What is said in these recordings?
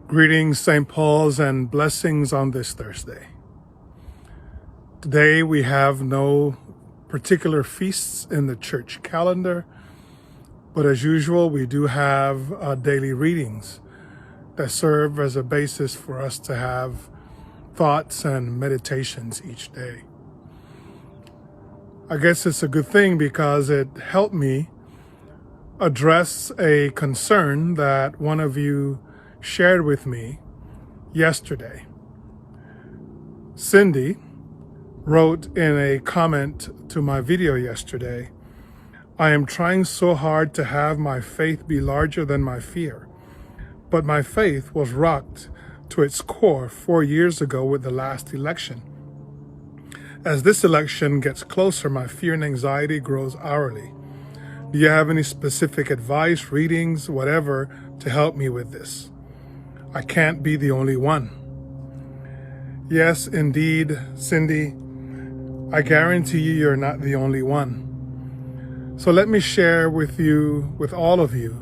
Greetings, St. Paul's, and blessings on this Thursday. Today we have no particular feasts in the church calendar, but as usual, we do have daily readings that serve as a basis for us to have thoughts and meditations each day. I guess it's a good thing because it helped me address a concern that one of you shared with me yesterday. Cindy wrote in a comment to my video yesterday, "I am trying so hard to have my faith be larger than my fear, but my faith was rocked to its core 4 years ago with the last election. As this election gets closer, my fear and anxiety grows hourly. Do you have any specific advice, readings, whatever, to help me with this? I can't be the only one." Yes, indeed, Cindy, I guarantee you're not the only one. So let me share with you, with all of you,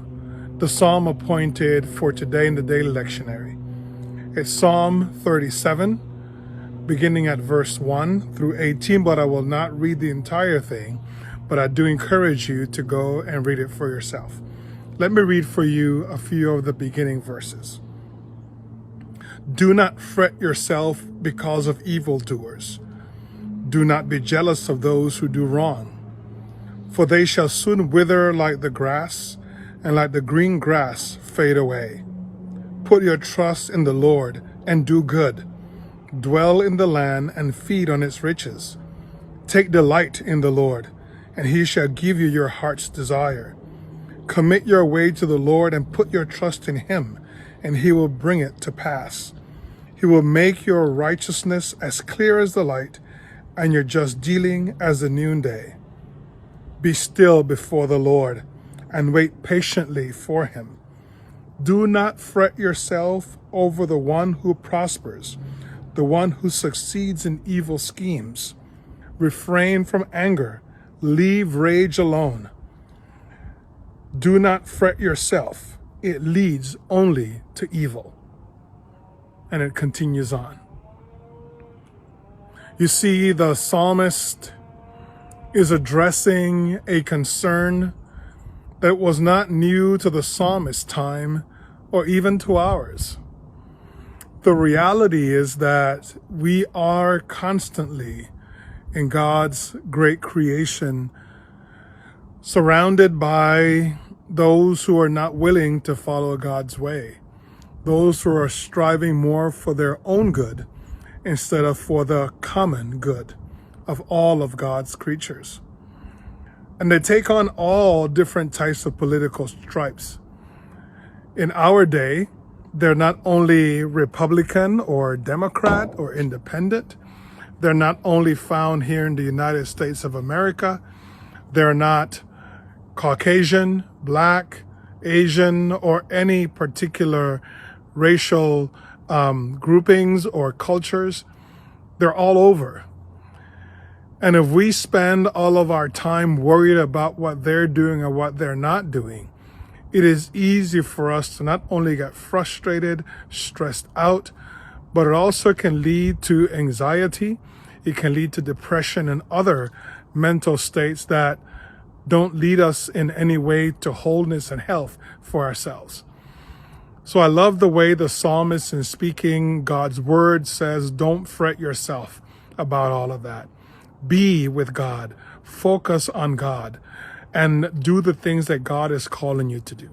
the psalm appointed for today in the daily lectionary. It's Psalm 37, beginning at verse 1 through 18, but I will not read the entire thing, but I do encourage you to go and read it for yourself. Let me read for you a few of the beginning verses. "Do not fret yourself because of evildoers. Do not be jealous of those who do wrong, for they shall soon wither like the grass, and like the green grass fade away. Put your trust in the Lord and do good. Dwell in the land and feed on its riches. Take delight in the Lord, and he shall give you your heart's desire. Commit your way to the Lord and put your trust in him, and he will bring it to pass. He will make your righteousness as clear as the light, and your just dealing as the noonday. Be still before the Lord, and wait patiently for him. Do not fret yourself over the one who prospers, the one who succeeds in evil schemes. Refrain from anger, leave rage alone. Do not fret yourself, it leads only to evil." And it continues on. You see, the psalmist is addressing a concern that was not new to the psalmist's time or even to ours. The reality is that we are constantly in God's great creation, surrounded by those who are not willing to follow God's way, those who are striving more for their own good instead of for the common good of all of God's creatures. And they take on all different types of political stripes. In our day, they're not only Republican or Democrat or independent. They're not only found here in the United States of America. They're not Caucasian, Black, Asian, or any particular racial groupings or cultures. They're all over. And if we spend all of our time worried about what they're doing or what they're not doing, it is easy for us to not only get frustrated, stressed out, but it also can lead to anxiety. It can lead to depression and other mental states that don't lead us in any way to wholeness and health for ourselves. So I love the way the psalmist, in speaking God's word, says, don't fret yourself about all of that. Be with God, focus on God, and do the things that God is calling you to do.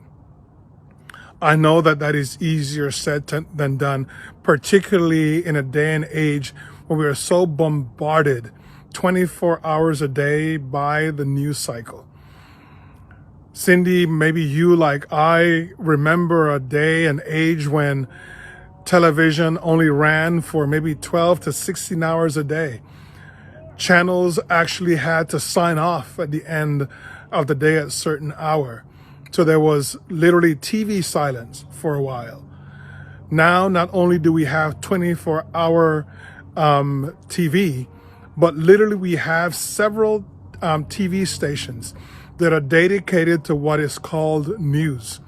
I know that that is easier said than done, particularly in a day and age where we are so bombarded 24 hours a day by the news cycle. Cindy, maybe you, like I, remember a day and age when television only ran for maybe 12 to 16 hours a day. Channels actually had to sign off at the end of the day at a certain hour. So there was literally TV silence for a while. Now, not only do we have 24-hour TV, but literally we have several TV stations that are dedicated to what is called news,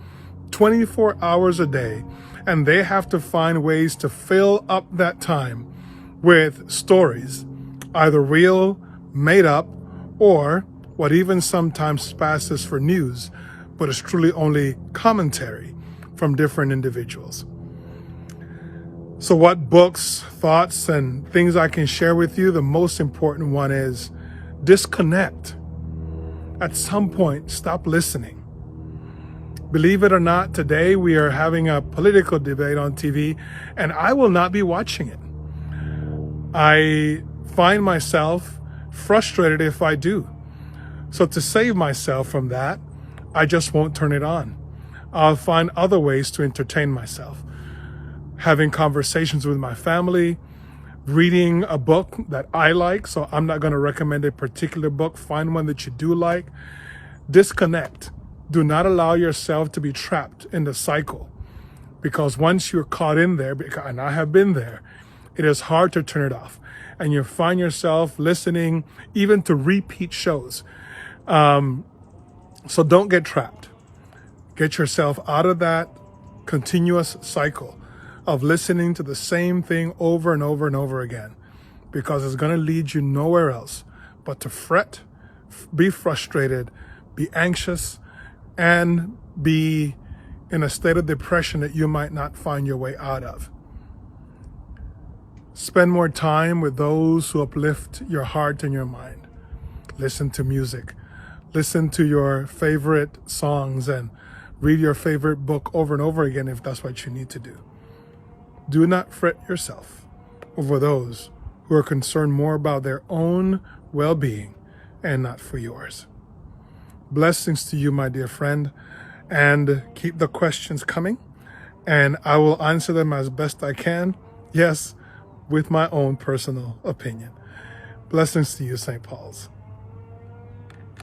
24 hours a day. and they have to find ways to fill up that time with stories, either real, made up, or what even sometimes passes for news, but is truly only commentary from different individuals. So what books, thoughts, and things I can share with you? The most important one is disconnect. At some point, stop listening. Believe it or not, today we are having a political debate on TV, and I will not be watching it. I find myself frustrated if I do. So to save myself from that, I just won't turn it on. I'll find other ways to entertain myself. Having conversations with my family, reading a book that I like, so I'm not going to recommend a particular book. Find one that you do like. Disconnect. Do not allow yourself to be trapped in the cycle, because once you're caught in there, and I have been there, it is hard to turn it off. And you find yourself listening even to repeat shows. So don't get trapped. Get yourself out of that continuous cycle of listening to the same thing over and over and over again, because it's going to lead you nowhere else but to fret, be frustrated, be anxious, and be in a state of depression that you might not find your way out of. Spend more time with those who uplift your heart and your mind. Listen to music. Listen to your favorite songs and read your favorite book over and over again if that's what you need to do. Do not fret yourself over those who are concerned more about their own well-being and not for yours. Blessings to you, my dear friend, and keep the questions coming, and I will answer them as best I can. Yes, with my own personal opinion. Blessings to you, St. Paul's.